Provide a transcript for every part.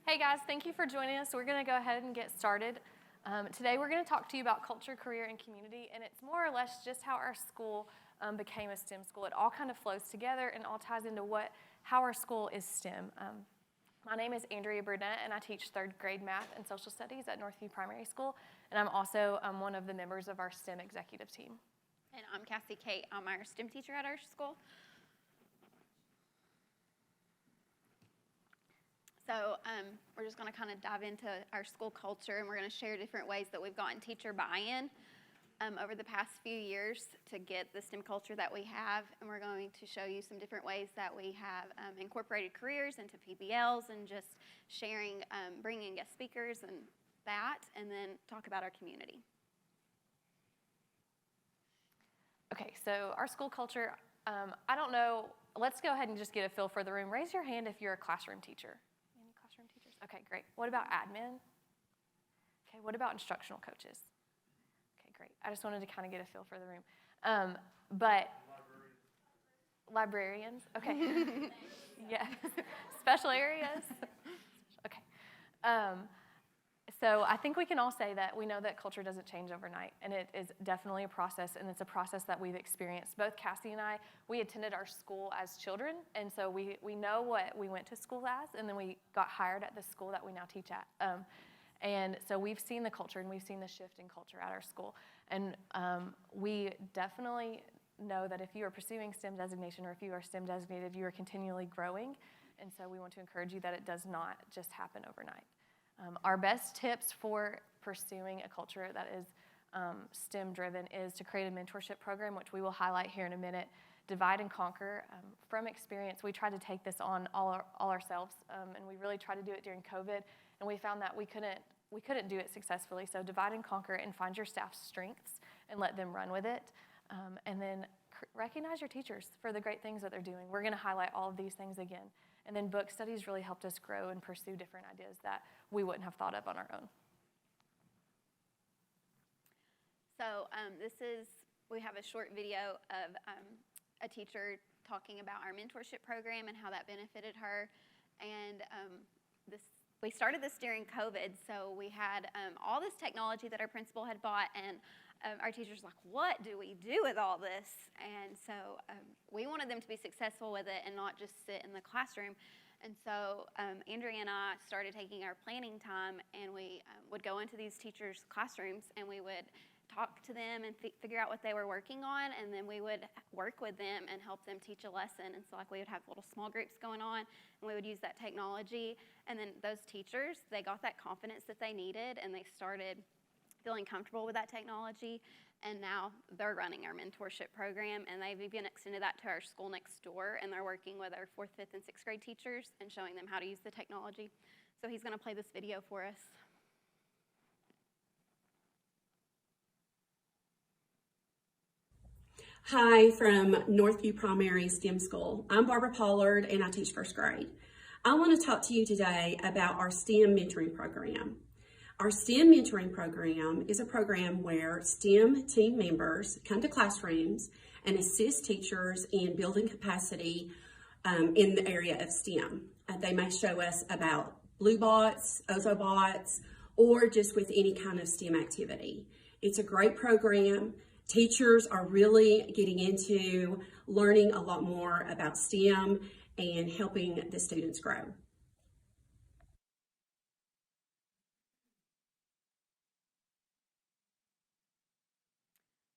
Hey guys, thank you for joining us. We're going to go ahead and get started. Today we're going to talk to you about culture, career, and community, and it's more or less just how our school became a STEM school. It all kind of flows together and all ties into how our school is STEM. My name is Andrea Burnette, and I teach third grade math and social studies at Northview Primary School, and I'm also one of the members of our STEM executive team. And I'm Cassie, Cate. I'm our STEM teacher at our school. So we're just going to kind of dive into our school culture, and we're going to share different ways that we've gotten teacher buy-in over the past few years to get the STEM culture that we have. And we're going to show you some different ways that we have incorporated careers into PBLs and just sharing, bringing guest speakers and that, and then talk about our community. Okay, so our school culture, I don't know, let's go ahead and just get a feel for the room. Raise your hand if you're a classroom teacher. Any classroom teachers? Okay, great. What about admin? Okay, what about instructional coaches? Okay, great. I just wanted to kind of get a feel for the room. But librarians, okay. Yeah, special areas. Okay. So I think we can all say that we know that culture doesn't change overnight, and it is definitely a process, and it's a process that we've experienced. Both Cassie and I, we attended our school as children, and so we know what we went to school as, and then we got hired at the school that we now teach at. And so we've seen the culture, and we've seen the shift in culture at our school. And we definitely know that if you are pursuing STEM designation or if you are STEM designated, you are continually growing, and so we want to encourage you that it does not just happen overnight. Our best tips for pursuing a culture that is STEM-driven is to create a mentorship program, which we will highlight here in a minute. Divide and conquer. From experience, we tried to take this on all ourselves, and we really tried to do it during COVID, and we found that we couldn't do it successfully. So divide and conquer and find your staff's strengths and let them run with it. And then recognize your teachers for the great things that they're doing. We're going to highlight all of these things again. And then book studies really helped us grow and pursue different ideas that we wouldn't have thought of on our own. So we have a short video of a teacher talking about our mentorship program and how that benefited her. And we started this during COVID, so we had all this technology that our principal had bought, and our teachers were like, what do we do with all this? And so we wanted them to be successful with it and not just sit in the classroom. And so Andrea and I started taking our planning time, and we would go into these teachers' classrooms, and we would talk to them and figure out what they were working on, and then we would work with them and help them teach a lesson. And so we would have little small groups going on, and we would use that technology. And then those teachers, they got that confidence that they needed, and they started feeling comfortable with that technology, and now they're running our mentorship program, and they've even extended that to our school next door, and they're working with our 4th, 5th, and 6th grade teachers and showing them how to use the technology. So he's going to play this video for us. Hi, from Northview Primary STEM School. I'm Barbara Pollard, and I teach 1st grade. I want to talk to you today about our STEM mentoring program. Our STEM mentoring program is a program where STEM team members come to classrooms and assist teachers in building capacity in the area of STEM. They may show us about blue bots, ozobots, or just with any kind of STEM activity. It's a great program. Teachers are really getting into learning a lot more about STEM and helping the students grow.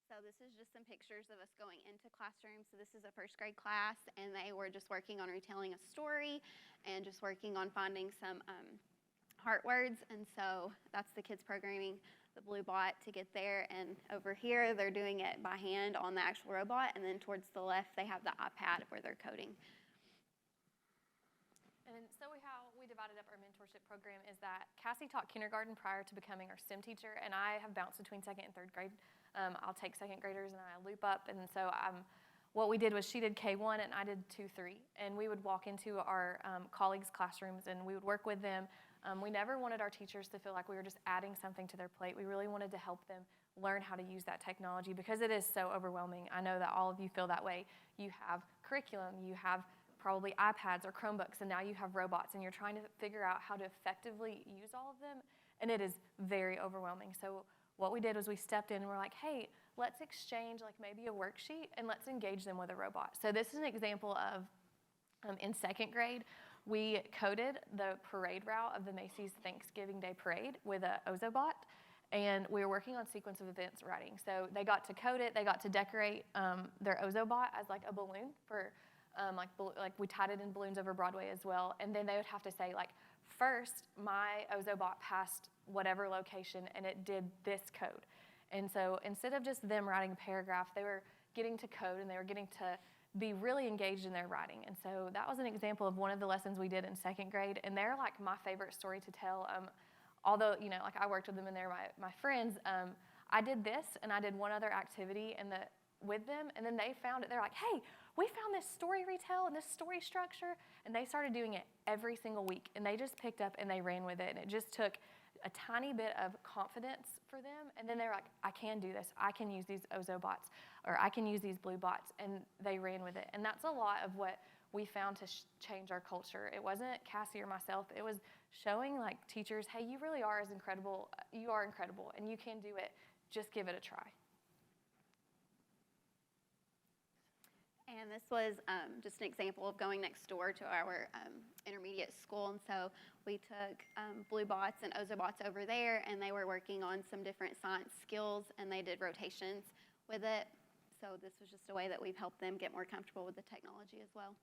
So this is just some pictures of us going into classrooms. So this is a 1st grade class, and they were just working on retelling a story and just working on finding some heart words. And so that's the kids programming the blue bot to get there. And over here, they're doing it by hand on the actual robot. And then towards the left, they have the iPad where they're coding. And so how we divided up our mentorship program is that Cassie taught kindergarten prior to becoming our STEM teacher, and I have bounced between 2nd and 3rd grade. I'll take 2nd graders and I loop up, and so what we did was she did K1 and I did 2-3, and we would walk into our colleagues' classrooms and we would work with them. We never wanted our teachers to feel like we were just adding something to their plate. We really wanted to help them learn how to use that technology because it is so overwhelming. I know that all of you feel that way. You have curriculum, you have probably iPads or Chromebooks, and now you have robots, and you're trying to figure out how to effectively use all of them, and it is very overwhelming. So what we did was we stepped in and we're like, hey, let's exchange like maybe a worksheet, and let's engage them with a robot. So this is an example of, in second grade, we coded the parade route of the Macy's Thanksgiving Day Parade with a Ozobot, and we were working on sequence of events writing. So they got to code it, they got to decorate their Ozobot as like a balloon for, like we tied it in balloons over Broadway as well, and then they would have to say like, first, my Ozobot passed whatever location, and it did this code. And so instead of just them writing a paragraph, they were getting to code, and they were getting to be really engaged in their writing. And so that was an example of one of the lessons we did in second grade, and they're like my favorite story to tell. Although, you know, like I worked with them and they're my friends, I did this and I did one other activity with them, and then they found it. They're like, hey, we found this story retell and this story structure, and they started doing it every single week, and they just picked up and they ran with it, and it just took a tiny bit of confidence for them, and then they're like, I can do this. I can use these Ozobots, or I can use these blue bots, and they ran with it. And that's a lot of what we found to change our culture. It wasn't Cassie or myself. It was showing like teachers, hey, you really are as incredible. You are incredible, and you can do it. Just give it a try. And this was just an example of going next door to our intermediate school. And so we took blue bots and Ozobots over there, and they were working on some different science skills, and they did rotations with it. So this was just a way that we've helped them get more comfortable with the technology as well.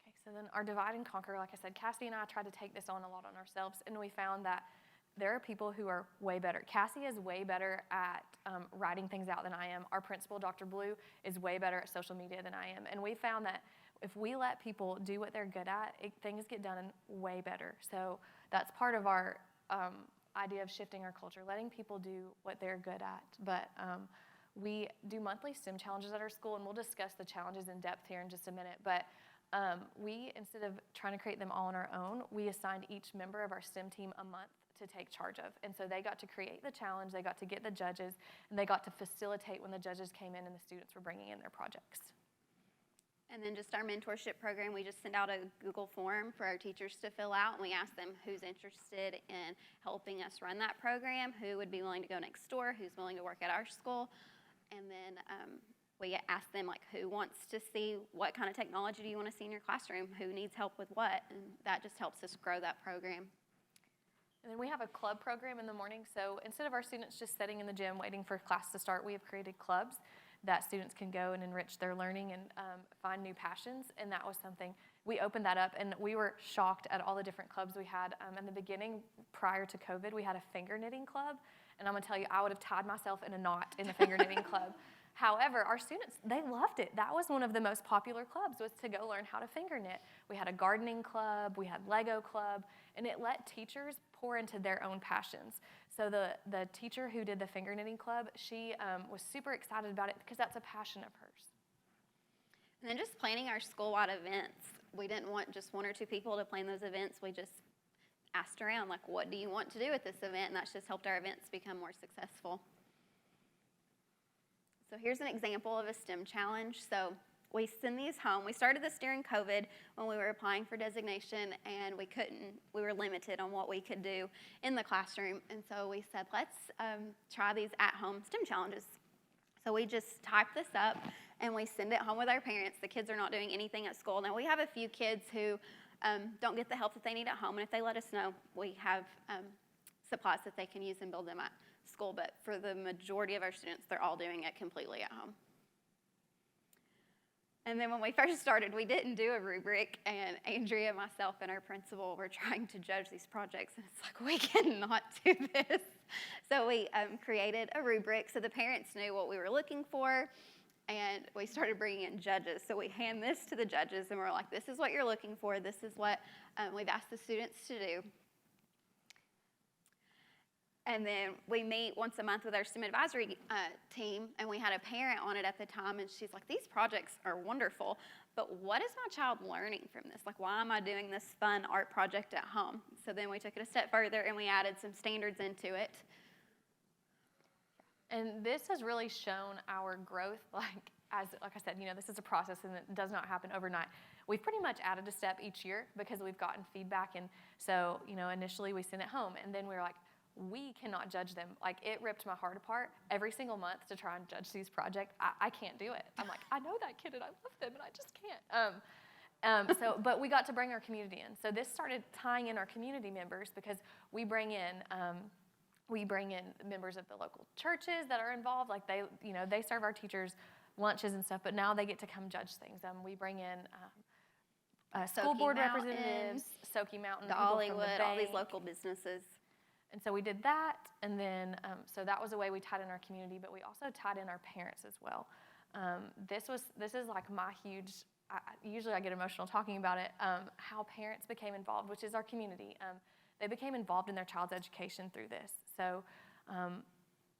Okay, so then our divide and conquer, like I said, Cassie and I tried to take this on a lot on ourselves, and we found that there are people who are way better. Cassie is way better at writing things out than I am. Our principal, Dr. Blue, is way better at social media than I am. And we found that if we let people do what they're good at, things get done way better. So that's part of our idea of shifting our culture, letting people do what they're good at. But we do monthly STEM challenges at our school, and we'll discuss the challenges in depth here in just a minute. But we, instead of trying to create them all on our own, we assigned each member of our STEM team a month to take charge of. And so they got to create the challenge, they got to get the judges, and they got to facilitate when the judges came in and the students were bringing in their projects. And then just our mentorship program, we just send out a Google form for our teachers to fill out, and we ask them who's interested in helping us run that program, who would be willing to go next door, who's willing to work at our school. And then we ask them like who wants to see what kind of technology do you want to see in your classroom, who needs help with what, and that just helps us grow that program. And then we have a club program in the morning. So instead of our students just sitting in the gym waiting for class to start, we have created clubs that students can go and enrich their learning and find new passions. And that was something, we opened that up, and we were shocked at all the different clubs we had. In the beginning, prior to COVID, we had a finger knitting club. And I'm gonna tell you, I would have tied myself in a knot in the finger knitting club. However, our students, they loved it. That was one of the most popular clubs, was to go learn how to finger knit. We had a gardening club, we had Lego club, and it let teachers pour into their own passions. So the teacher who did the finger knitting club, she was super excited about it because that's a passion of hers. And then just planning our school-wide events. We didn't want just one or two people to plan those events. We just asked around, like, what do you want to do at this event? And that's just helped our events become more successful. So here's an example of a STEM challenge. So we send these home. We started this during COVID when we were applying for designation, and we were limited on what we could do in the classroom. And so we said, let's try these at-home STEM challenges. So we just type this up, and we send it home with our parents. The kids are not doing anything at school. Now, we have a few kids who don't get the help that they need at home, and if they let us know, we have supplies that they can use and build them at school. But for the majority of our students, they're all doing it completely at home. And then when we first started, we didn't do a rubric, and Andrea, myself, and our principal were trying to judge these projects, and it's like, we cannot do this. So we created a rubric so the parents knew what we were looking for, and we started bringing in judges. So we hand this to the judges, and we're like, this is what you're looking for. This is what we've asked the students to do. And then we meet once a month with our STEM advisory team, and we had a parent on it at the time, and she's like, these projects are wonderful, but what is my child learning from this? Like, why am I doing this fun art project at home? So then we took it a step further, and we added some standards into it. And this has really shown our growth, like, like I said, this is a process and it does not happen overnight. We've pretty much added a step each year because we've gotten feedback. And so, initially we sent it home and then we were like, we cannot judge them. Like, it ripped my heart apart every single month to try and judge these projects. I can't do it. I'm like, I know that kid and I love them and I just can't. But we got to bring our community in. So this started tying in our community members because we bring in members of the local churches that are involved. Like they serve our teachers lunches and stuff, but now they get to come judge things. We bring in school board representatives, Soaky Mountain, Dollywood, all these local businesses. And so we did that, and then so that was a way we tied in our community, but we also tied in our parents as well. This is like my huge. Usually I get emotional talking about it. How parents became involved, which is our community. They became involved in their child's education through this. So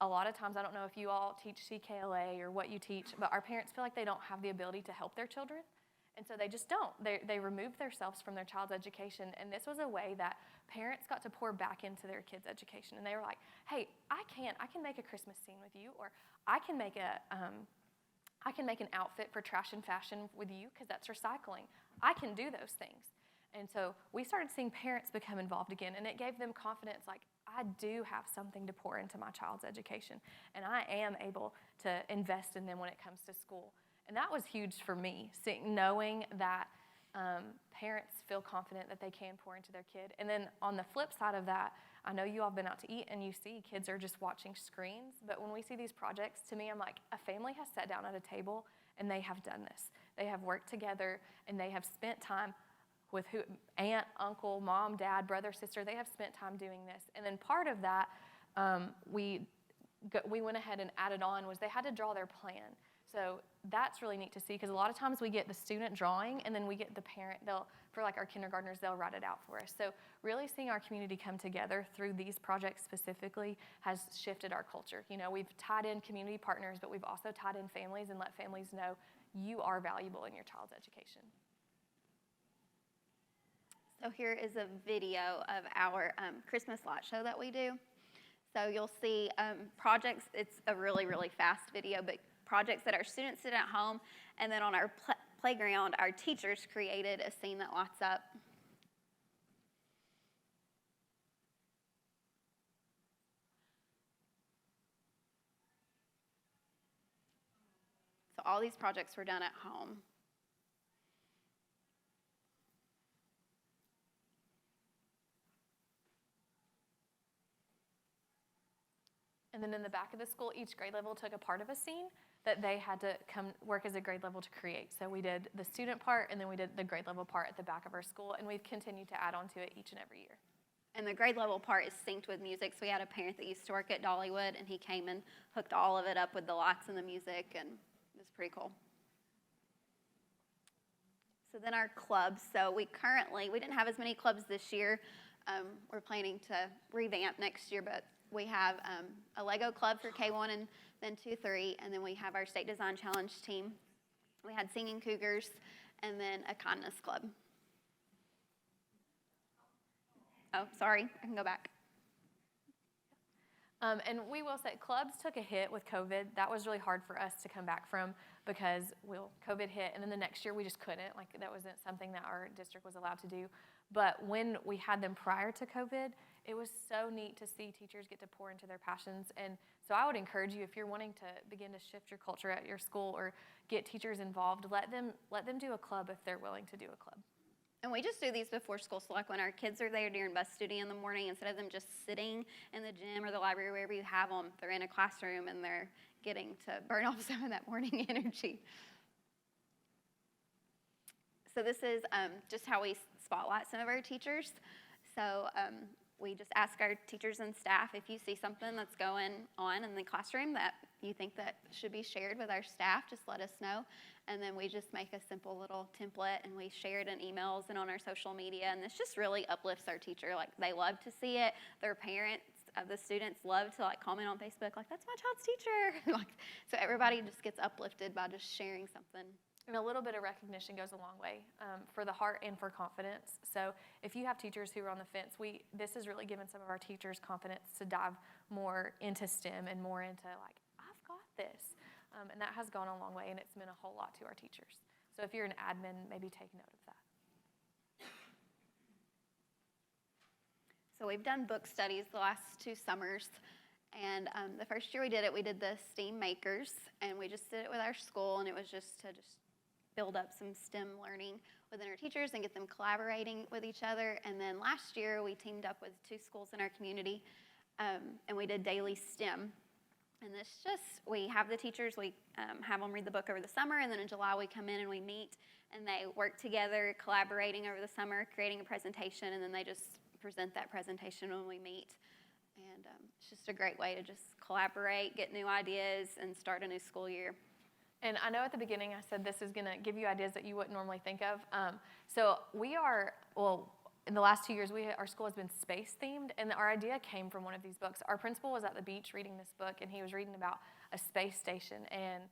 a lot of times, I don't know if you all teach CKLA or what you teach, but our parents feel like they don't have the ability to help their children. And so they just don't. They remove themselves from their child's education. And this was a way that parents got to pour back into their kids' education. And they were like, hey, I can make a Christmas scene with you, or I can make an outfit for trash and fashion with you because that's recycling. I can do those things. And so we started seeing parents become involved again, and it gave them confidence, like, I do have something to pour into my child's education, and I am able to invest in them when it comes to school. And that was huge for me, knowing that parents feel confident that they can pour into their kid. And then on the flip side of that, I know you all have been out to eat and you see kids are just watching screens, but when we see these projects, to me, I'm like, a family has sat down at a table and they have done this. They have worked together and they have spent time with aunt, uncle, mom, dad, brother, sister. They have spent time doing this. And then part of that we went ahead and added on was they had to draw their plan. So that's really neat to see because a lot of times we get the student drawing and then we get the parent, for like our kindergartners, they'll write it out for us. So really seeing our community come together through these projects specifically has shifted our culture. We've tied in community partners, but we've also tied in families and let families know you are valuable in your child's education. So here is a video of our Christmas light show that we do. So you'll see projects. It's a really, really fast video, but projects that our students did at home, and then on our playground, our teachers created a scene that lights up. So all these projects were done at home. And then in the back of the school, each grade level took a part of a scene that they had to come work as a grade level to create. So we did the student part, and then we did the grade level part at the back of our school, and we've continued to add on to it each and every year. And the grade level part is synced with music. So we had a parent that used to work at Dollywood, and he came and hooked all of it up with the lights and the music, and it was pretty cool. So then our clubs. So we didn't have as many clubs this year. We're planning to revamp next year, but we have a Lego club for K1 and then 2-3, and then we have our State Design Challenge team. We had Singing Cougars, and then a Kindness Club. Oh, sorry, I can go back. And we will say clubs took a hit with COVID. That was really hard for us to come back from because COVID hit, and then the next year we just couldn't. Like, that wasn't something that our district was allowed to do. But when we had them prior to COVID, it was so neat to see teachers get to pour into their passions. And so I would encourage you, if you're wanting to begin to shift your culture at your school or get teachers involved, let them do a club if they're willing to do a club. And we just do these before school. So like when our kids are there during bus duty in the morning, instead of them just sitting in the gym or the library, wherever you have them, they're in a classroom and they're getting to burn off some of that morning energy. So this is just how we spotlight some of our teachers. So we just ask our teachers and staff, if you see something that's going on in the classroom that you think that should be shared with our staff, just let us know. And then we just make a simple little template and we share it in emails and on our social media. And this just really uplifts our teacher. Like, they love to see it. Their parents of the students love to like comment on Facebook, like, that's my child's teacher. Like, so everybody just gets uplifted by just sharing something. And a little bit of recognition goes a long way for the heart and for confidence. So if you have teachers who are on the fence, this has really given some of our teachers confidence to dive more into STEM and more into like, I've got this. And that has gone a long way, and it's meant a whole lot to our teachers. So if you're an admin, maybe take note of that. So we've done book studies the last 2 summers, and the first year we did it, we did the STEAM Makers, and we just did it with our school, and it was just to build up some STEM learning within our teachers and get them collaborating with each other. And then last year we teamed up with 2 schools in our community, and we did daily STEM. And this we have the teachers, we have them read the book over the summer, and then in July we come in and we meet, and they work together, collaborating over the summer, creating a presentation, and then they just present that presentation when we meet. And it's just a great way to just collaborate, get new ideas, and start a new school year. And I know at the beginning I said this is going to give you ideas that you wouldn't normally think of. So we are, in the last 2 years, our school has been space themed, and our idea came from one of these books. Our principal was at the beach reading this book, and he was reading about a space station, and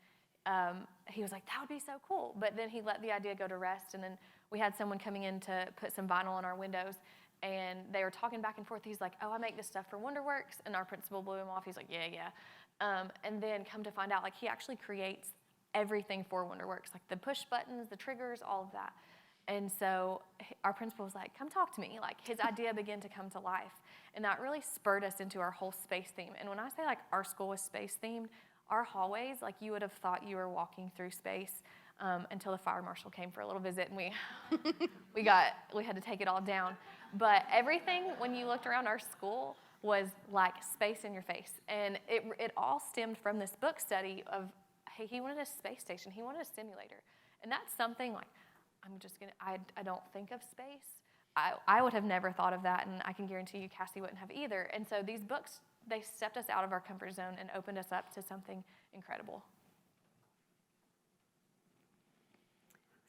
he was like, that would be so cool. But then he let the idea go to rest, and then we had someone coming in to put some vinyl on our windows, and they were talking back and forth. He's like, oh, I make this stuff for WonderWorks, and our principal blew him off. He's like, yeah. And then come to find out, like, he actually creates everything for WonderWorks, like the push buttons, the triggers, all of that. And so our principal was like, come talk to me. Like, his idea began to come to life. And that really spurred us into our whole space theme. And when I say, like, our school was space themed, our hallways, like, you would have thought you were walking through space until the fire marshal came for a little visit, and we had to take it all down. But everything, when you looked around our school, was like space in your face. And it all stemmed from this book study of, hey, he wanted a space station. He wanted a simulator. And that's something, like, I don't think of space. I would have never thought of that, and I can guarantee you Cassie wouldn't have either. And so these books, they stepped us out of our comfort zone and opened us up to something incredible.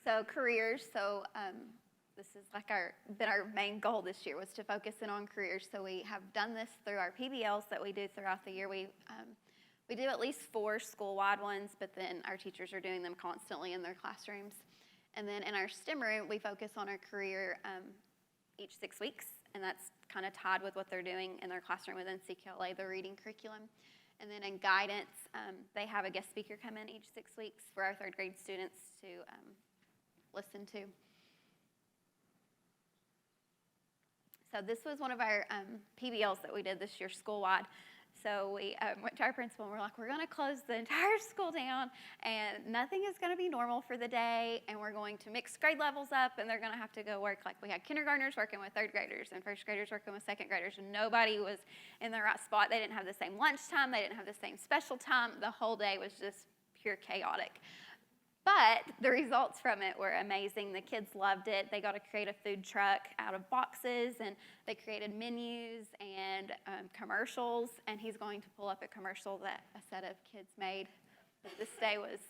So careers, this is like been our main goal this year, was to focus in on careers. So we have done this through our PBLs that we do throughout the year. We do at least 4 school-wide ones, but then our teachers are doing them constantly in their classrooms. And then in our STEM room, we focus on our career each 6 weeks, and that's kind of tied with what they're doing in their classroom within CQLA, the reading curriculum. And then in guidance, they have a guest speaker come in each 6 weeks for our 3rd grade students to listen to. So this was one of our PBLs that we did this year school-wide. So we went to our principal, and we're like, we're going to close the entire school down, and nothing is going to be normal for the day, and we're going to mix grade levels up, and they're going to have to go work. Like, we had kindergartners working with 3rd graders and 1st graders working with 2nd graders, and nobody was in the right spot. They didn't have the same lunch time. They didn't have the same special time. The whole day was just pure chaotic. But the results from it were amazing. The kids loved it. They got to create a food truck out of boxes, and they created menus and commercials, and he's going to pull up a commercial that a set of kids made. But this day was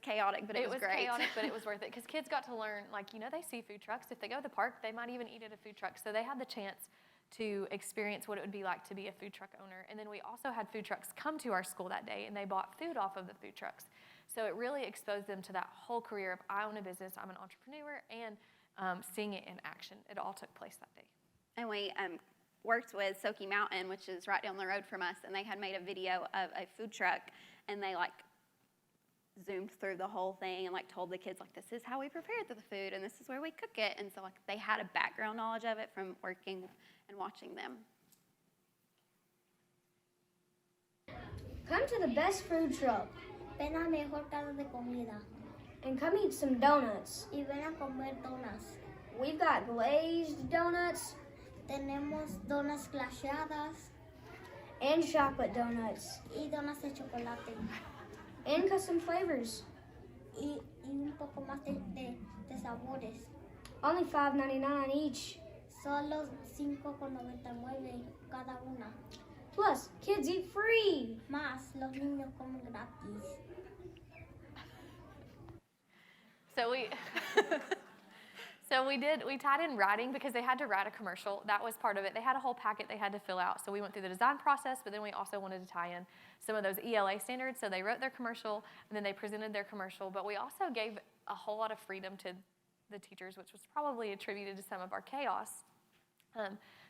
chaotic, but it was great. It was chaotic, but it was worth it, because kids got to learn, like, they see food trucks. If they go to the park, they might even eat at a food truck. So they had the chance to experience what it would be like to be a food truck owner. And then we also had food trucks come to our school that day, and they bought food off of the food trucks. So it really exposed them to that whole career of, I own a business, I'm an entrepreneur, and seeing it in action. It all took place that day. And we worked with Soaky Mountain, which is right down the road from us, and they had made a video of a food truck, and they zoomed through the whole thing and told the kids, this is how we prepare the food, and this is where we cook it. And so they had a background knowledge of it from working and watching them. Come to the best food truck. Ven a mejor casa de comida and come eat some donuts. y ven a comer donas. We've got glazed donuts Tenemos donas glaseadas and chocolate donuts y donas de chocolate and custom flavors. y un poco más de sabores. Only $5.99 each. Solo $5.99 cada una. Plus, kids eat free. Más, los niños comen gratis. So we tied in writing, because they had to write a commercial. That was part of it. They had a whole packet they had to fill out. So we went through the design process, but then we also wanted to tie in some of those ELA standards. So they wrote their commercial, and then they presented their commercial. But we also gave a whole lot of freedom to the teachers, which was probably attributed to some of our chaos.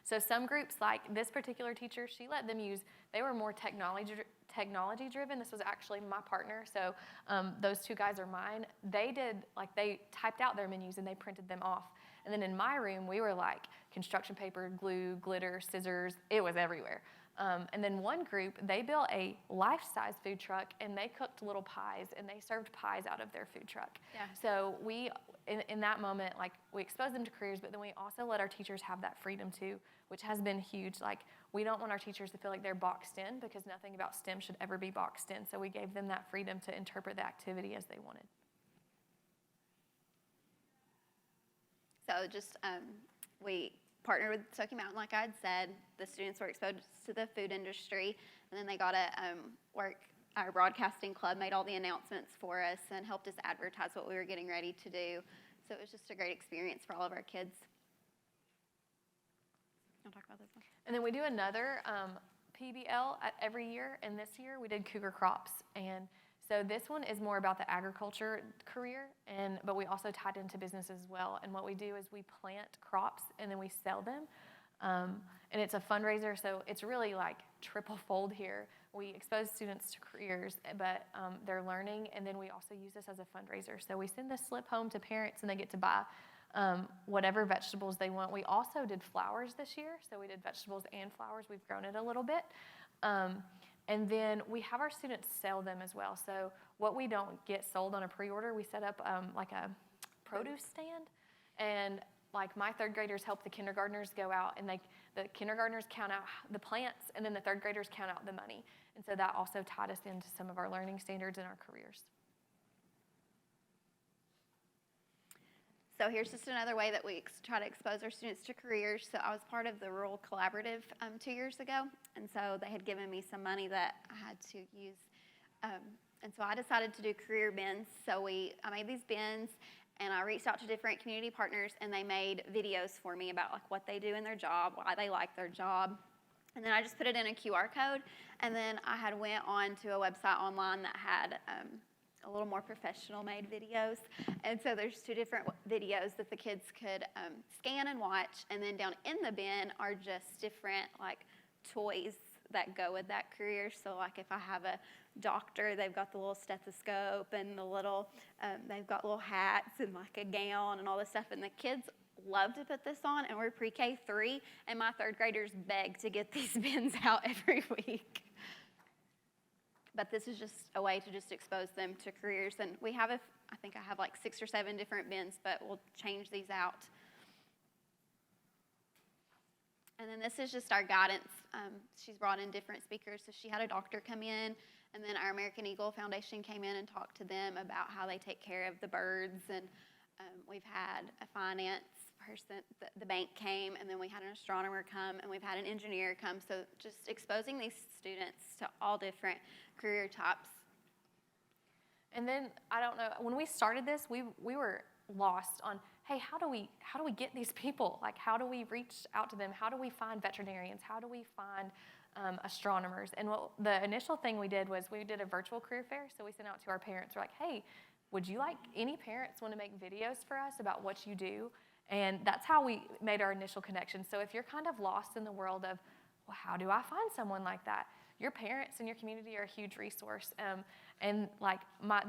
So some groups, like this particular teacher, she let them use, they were more technology driven. This was actually my partner, so those two guys are mine. They typed out their menus and they printed them off. And then in my room, we were like construction paper, glue, glitter, scissors. It was everywhere. And then one group, they built a life-size food truck, and they cooked little pies, and they served pies out of their food truck. Yeah. So we, in that moment, like, we exposed them to careers, but then we also let our teachers have that freedom too, which has been huge. Like, we don't want our teachers to feel like they're boxed in, because nothing about STEM should ever be boxed in. So we gave them that freedom to interpret the activity as they wanted. So just, we partnered with Smoky Mountain, like I had said. The students were exposed to the food industry, and then they got to work. Our broadcasting club made all the announcements for us and helped us advertise what we were getting ready to do. So it was just a great experience for all of our kids. I'll talk about this one. And then we do another PBL every year, and this year we did Cougar Crops. And so this one is more about the agriculture career, but we also tied into business as well. And what we do is we plant crops and then we sell them. And it's a fundraiser, so it's really like triple fold here. We expose students to careers, but they're learning, and then we also use this as a fundraiser. So we send this slip home to parents, and they get to buy whatever vegetables they want. We also did flowers this year, so we did vegetables and flowers. We've grown it a little bit. And then we have our students sell them as well. So what we don't get sold on a pre-order, we set up like a produce stand. And like my third graders help the kindergartners go out, and the kindergartners count out the plants, and then the third graders count out the money. And so that also tied us into some of our learning standards and our careers. So here's just another way that we try to expose our students to careers. So I was part of the Rural Collaborative 2 years ago, and so they had given me some money that I had to use. And so I decided to do career bins. So I made these bins, and I reached out to different community partners, and they made videos for me about like what they do in their job, why they like their job. And then I just put it in a QR code, and then I had went on to a website online that had a little more professional made videos. And so there's 2 different videos that the kids could scan and watch, and then down in the bin are just different like toys that go with that career. So like if I have a doctor, they've got the little stethoscope and the little, they've got little hats and like a gown and all this stuff, and the kids love to put this on, and we're pre-K 3, and my third graders beg to get these bins out every week. But this is just a way to just expose them to careers. And we have, I think I have like 6 or 7 different bins, but we'll change these out. And then this is just our guidance. She's brought in different speakers. So she had a doctor come in, and then our American Eagle Foundation came in and talked to them about how they take care of the birds. And we've had a finance person, the bank came, and then we had an astronomer come, and we've had an engineer come. So just exposing these students to all different career types. And then, I don't know, when we started this, we were lost on, hey, how do we get these people? Like, how do we reach out to them? How do we find veterinarians? How do we find astronomers? And the initial thing we did was we did a virtual career fair. So we sent out to our parents. We're like, hey, would you like, any parents want to make videos for us about what you do? And that's how we made our initial connection. So if you're kind of lost in the world of, well, how do I find someone like that? Your parents and your community are a huge resource. And like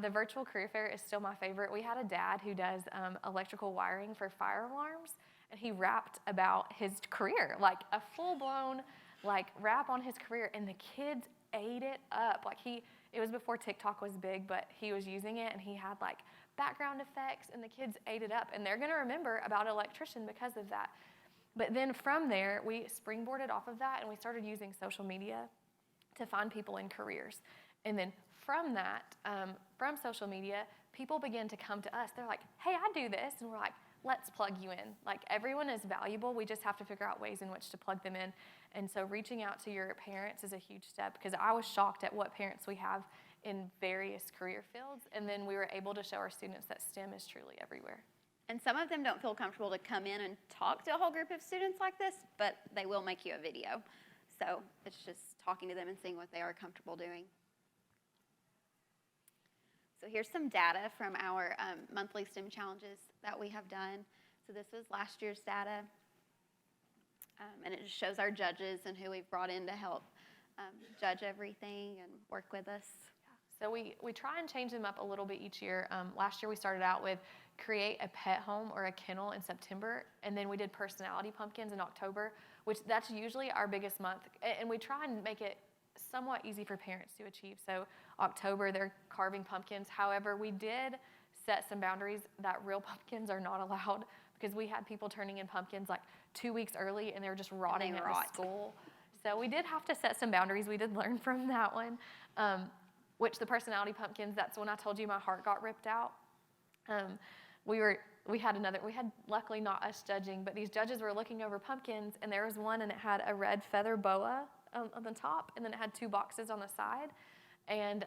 the virtual career fair is still my favorite. We had a dad who does electrical wiring for fire alarms, and he rapped about his career, like a full-blown like rap on his career, and the kids ate it up. Like it was before TikTok was big, but he was using it, and he had like background effects, and the kids ate it up, and they're going to remember about an electrician because of that. But then from there, we springboarded off of that, and we started using social media to find people in careers. And then from that, from social media, people began to come to us. They're like, hey, I do this. And we're like, let's plug you in. Like, everyone is valuable. We just have to figure out ways in which to plug them in. And so reaching out to your parents is a huge step, because I was shocked at what parents we have in various career fields. And then we were able to show our students that STEM is truly everywhere. And some of them don't feel comfortable to come in and talk to a whole group of students like this, but they will make you a video. So it's just talking to them and seeing what they are comfortable doing. So here's some data from our monthly STEM challenges that we have done. So this was last year's data, and it just shows our judges and who we've brought in to help judge everything and work with us. So we try and change them up a little bit each year. Last year we started out with create a pet home or a kennel in September, and then we did personality pumpkins in October, which that's usually our biggest month. And we try and make it somewhat easy for parents to achieve. So October, they're carving pumpkins. However, we did set some boundaries that real pumpkins are not allowed, because we had people turning in pumpkins like 2 weeks early and they were just rotting at the school. So we did have to set some boundaries. We did learn from that one. Which the personality pumpkins, that's when I told you my heart got ripped out. We had luckily not us judging, but these judges were looking over pumpkins, and there was one and it had a red feather boa on the top, and then it had 2 boxes on the side. And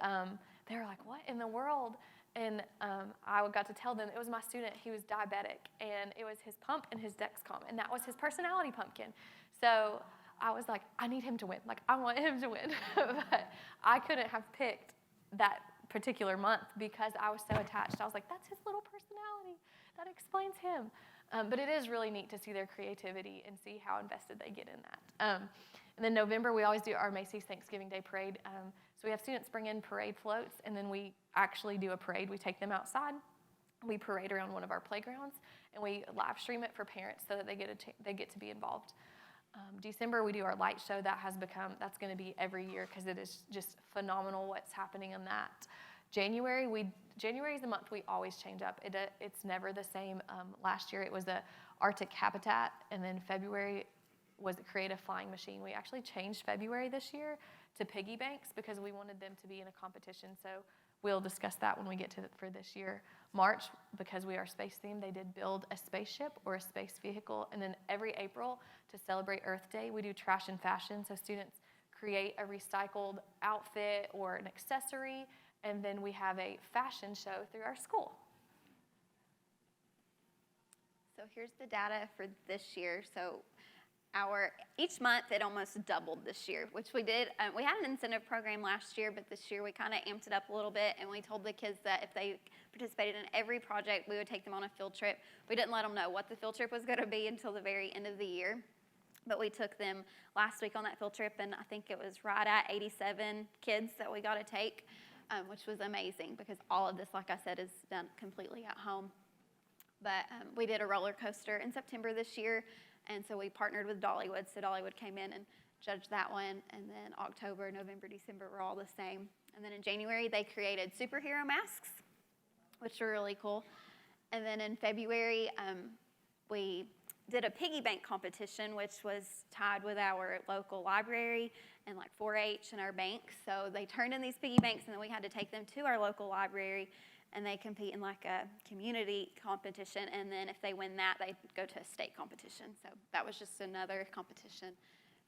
they were like, what in the world? And I got to tell them it was my student. He was diabetic, and it was his pump and his Dexcom, and that was his personality pumpkin. So I was like, I need him to win. Like, I want him to win. But I couldn't have picked that particular month because I was so attached. I was like, that's his little personality. That explains him. But it is really neat to see their creativity and see how invested they get in that. And then November, we always do our Macy's Thanksgiving Day Parade. So we have students bring in parade floats, and then we actually do a parade. We take them outside. We parade around one of our playgrounds, and we live stream it for parents so that they get to be involved. December, we do our light show. That's going to be every year because it is just phenomenal what's happening in that. January is the month we always change up. It's never the same. Last year it was the Arctic habitat, and then February was create a flying machine. We actually changed February this year to piggy banks because we wanted them to be in a competition. So we'll discuss that when we get to for this year. March, because we are space themed, they did build a spaceship or a space vehicle. And then every April, to celebrate Earth Day, we do trash and fashion. So students create a recycled outfit or an accessory, and then we have a fashion show through our school. So here's the data for this year. So each month it almost doubled this year, which we did. We had an incentive program last year, but this year we kind of amped it up a little bit, and we told the kids that if they participated in every project, we would take them on a field trip. We didn't let them know what the field trip was going to be until the very end of the year, but we took them last week on that field trip, and I think it was right at 87 kids that we got to take, which was amazing because all of this, like I said, is done completely at home. But we did a roller coaster in September this year, and so we partnered with Dollywood. So Dollywood came in and judged that one. And then October, November, December were all the same. And then in January, they created superhero masks, which were really cool. And then in February, we did a piggy bank competition, which was tied with our local library and like 4-H and our bank. So they turned in these piggy banks, and then we had to take them to our local library, and they compete in like a community competition, and then if they win that, they go to a state competition. So that was just another competition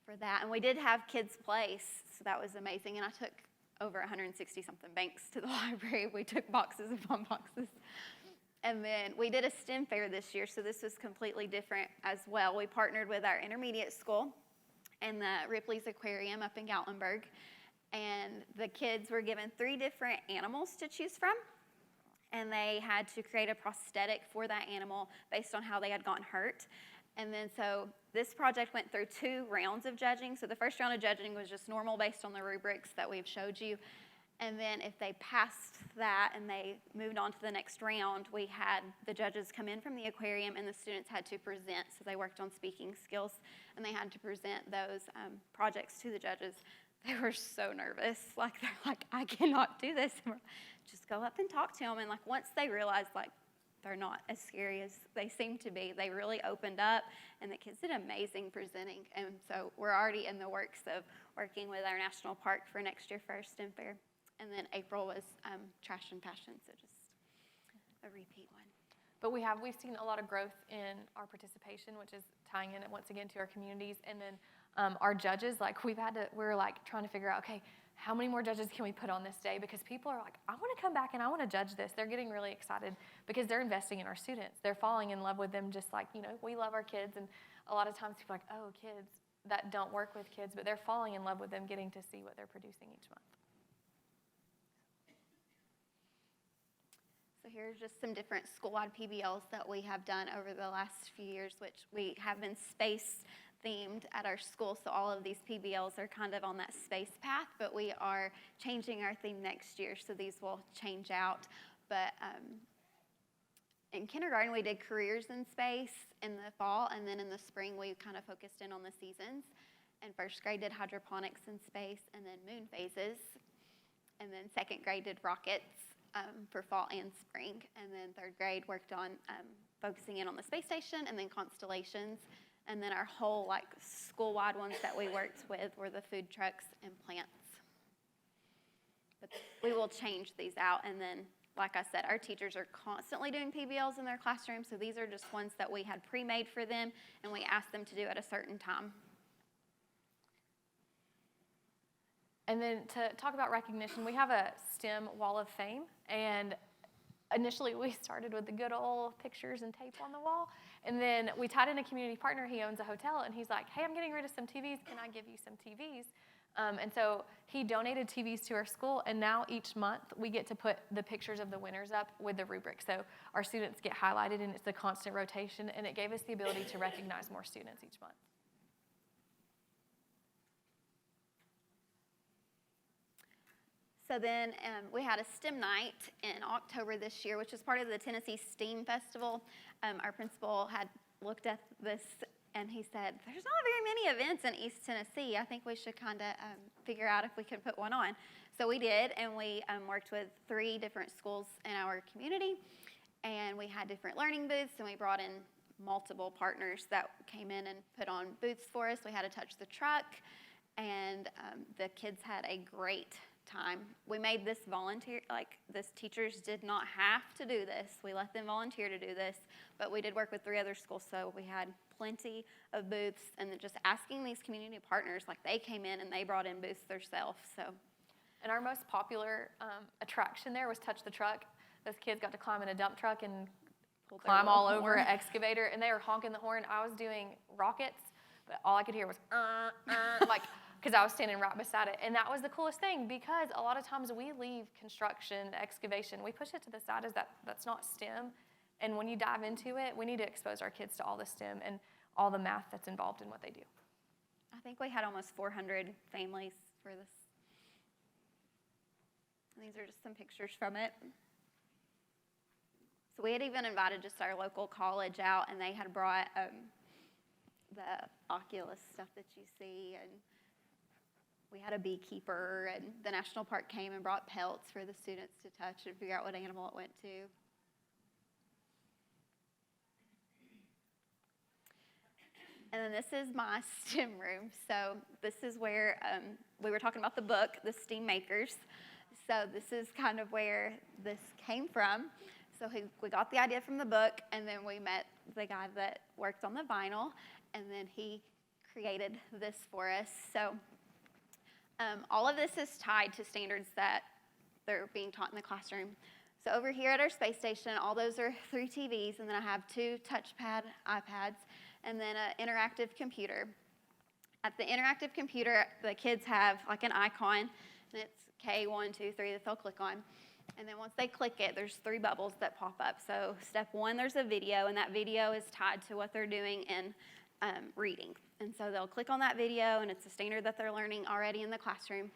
for that. And we did have kids place, so that was amazing. And I took over 160-something banks to the library. We took boxes upon boxes. And then we did a STEM fair this year, so this was completely different as well. We partnered with our intermediate school and the Ripley's Aquarium up in Gatlinburg, and the kids were given 3 different animals to choose from. And they had to create a prosthetic for that animal based on how they had gotten hurt. And then so this project went through 2 rounds of judging. So the first round of judging was just normal based on the rubrics that we've showed you. And then if they passed that and they moved on to the next round, we had the judges come in from the aquarium, and the students had to present. So they worked on speaking skills, and they had to present those projects to the judges. They were so nervous. Like, they're like, I cannot do this. And we're, just go up and talk to them. And like, once they realized like they're not as scary as they seem to be, they really opened up, and the kids did amazing presenting. And so we're already in the works of working with our national park for next year for our STEM fair. And then April was trash and fashion, so just a repeat one. But we've seen a lot of growth in our participation, which is tying in once again to our communities. And then our judges, like we're like trying to figure out, okay, how many more judges can we put on this day? Because people are like, I want to come back and I want to judge this. They're getting really excited because they're investing in our students. They're falling in love with them just like, we love our kids. And a lot of times people are like, oh, kids that don't work with kids, but they're falling in love with them, getting to see what they're producing each month. So here's just some different school-wide PBLs that we have done over the last few years, which we have been spaced themed at our school, so all of these PBLs are kind of on that space path, but we are changing our theme next year, so these will change out. But in kindergarten, we did careers in space in the fall, and then in the spring, we kind of focused in on the seasons. And first grade did hydroponics in space, and then moon phases. And then second grade did rockets for fall and spring. And then third grade worked on focusing in on the space station, and then constellations. And then our whole school-wide ones that we worked with were the food trucks and plants. But we will change these out, and then, like I said, our teachers are constantly doing PBLs in their classroom, so these are just ones that we had pre-made for them, and we asked them to do at a certain time. And then to talk about recognition, we have a STEM Wall of Fame, and initially we started with the good old pictures and tape on the wall, and then we tied in a community partner. He owns a hotel, and he's like, hey, I'm getting rid of some TVs. Can I give you some TVs? And so he donated TVs to our school, and now each month we get to put the pictures of the winners up with the rubric. So our students get highlighted, and it's a constant rotation, and it gave us the ability to recognize more students each month. So then we had a STEM night in October this year, which is part of the Tennessee STEAM Festival. Our principal had looked at this, and he said, there's not very many events in East Tennessee. I think we should kind of figure out if we could put one on. So we did, and we worked with 3 different schools in our community, and we had different learning booths, and we brought in multiple partners that came in and put on booths for us. We had to touch the truck, and the kids had a great time. We made this volunteer, this teachers did not have to do this. We let them volunteer to do this, but we did work with 3 other schools, so we had plenty of booths, and then just asking these community partners, they came in and they brought in booths themselves. So, and our most popular attraction there was Touch the Truck. Those kids got to climb in a dump truck and climb all over an excavator, and they were honking the horn. I was doing rockets, but all I could hear was because I was standing right beside it. And that was the coolest thing, because a lot of times we leave construction, excavation, we push it to the side as that's not STEM. And when you dive into it, we need to expose our kids to all the STEM and all the math that's involved in what they do. I think we had almost 400 families for this. And these are just some pictures from it. So we had even invited just our local college out, and they had brought the Oculus stuff that you see, and we had a beekeeper, and the National Park came and brought pelts for the students to touch and figure out what animal it went to. And then this is my STEM room. So this is where we were talking about the book, The STEAM Makers. So this is kind of where this came from. So we got the idea from the book, and then we met the guy that worked on the vinyl, and then he created this for us. So all of this is tied to standards that they're being taught in the classroom. So over here at our space station, all those are 3 TVs, and then I have 2 touchpad iPads, and then an interactive computer. At the interactive computer, the kids have an icon, and it's K1, 2, 3 that they'll click on. And then once they click it, there's 3 bubbles that pop up. So step 1, there's a video, and that video is tied to what they're doing in reading. And so they'll click on that video, and it's a standard that they're learning already in the classroom.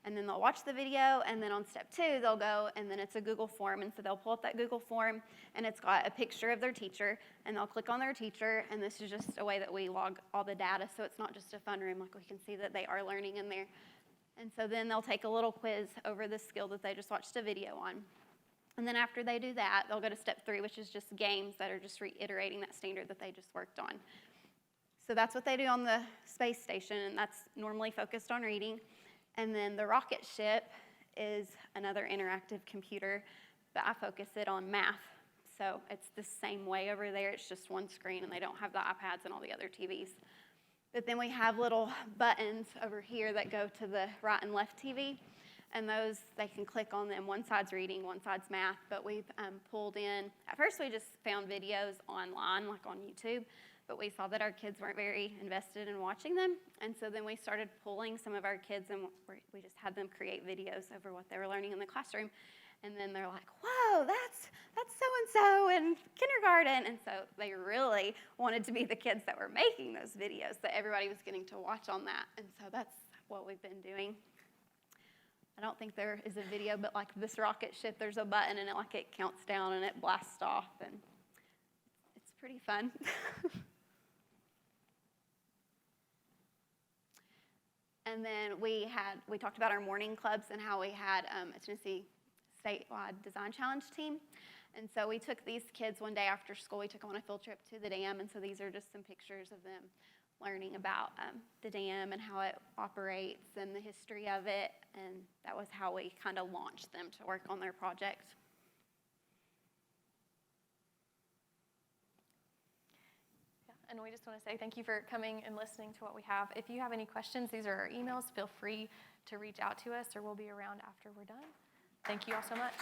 And then they'll watch the video, and then on step 2, they'll go, and then it's a Google form. And so they'll pull up that Google form, and it's got a picture of their teacher, and they'll click on their teacher, and this is just a way that we log all the data, so it's not just a fun room. We can see that they are learning in there. And so then they'll take a little quiz over the skill that they just watched a video on. And then after they do that, they'll go to step 3, which is just games that are just reiterating that standard that they just worked on. So that's what they do on the space station, and that's normally focused on reading. And then the rocket ship is another interactive computer, but I focus it on math. So it's the same way over there. It's just one screen, and they don't have the iPads and all the other TVs. But then we have little buttons over here that go to the right and left TV, and those, they can click on them. One side's reading, one side's math, but we've pulled in, at first we just found videos online, on YouTube, but we saw that our kids weren't very invested in watching them, and so then we started pulling some of our kids, and we just had them create videos over what they were learning in the classroom. And then they're like, whoa, that's so-and-so in kindergarten. And so they really wanted to be the kids that were making those videos, that everybody was getting to watch on that. And so that's what we've been doing. I don't think there is a video, but like this rocket ship, there's a button and it counts down and it blasts off, and it's pretty fun. And then we talked about our morning clubs and how we had a Tennessee statewide design challenge team. And so we took these kids one day after school, we took them on a field trip to the dam, and so these are just some pictures of them learning about the dam and how it operates and the history of it, and that was how we kind of launched them to work on their project. Yeah, and we just want to say thank you for coming and listening to what we have. If you have any questions, these are our emails. Feel free to reach out to us, or we'll be around after we're done. Thank you all so much.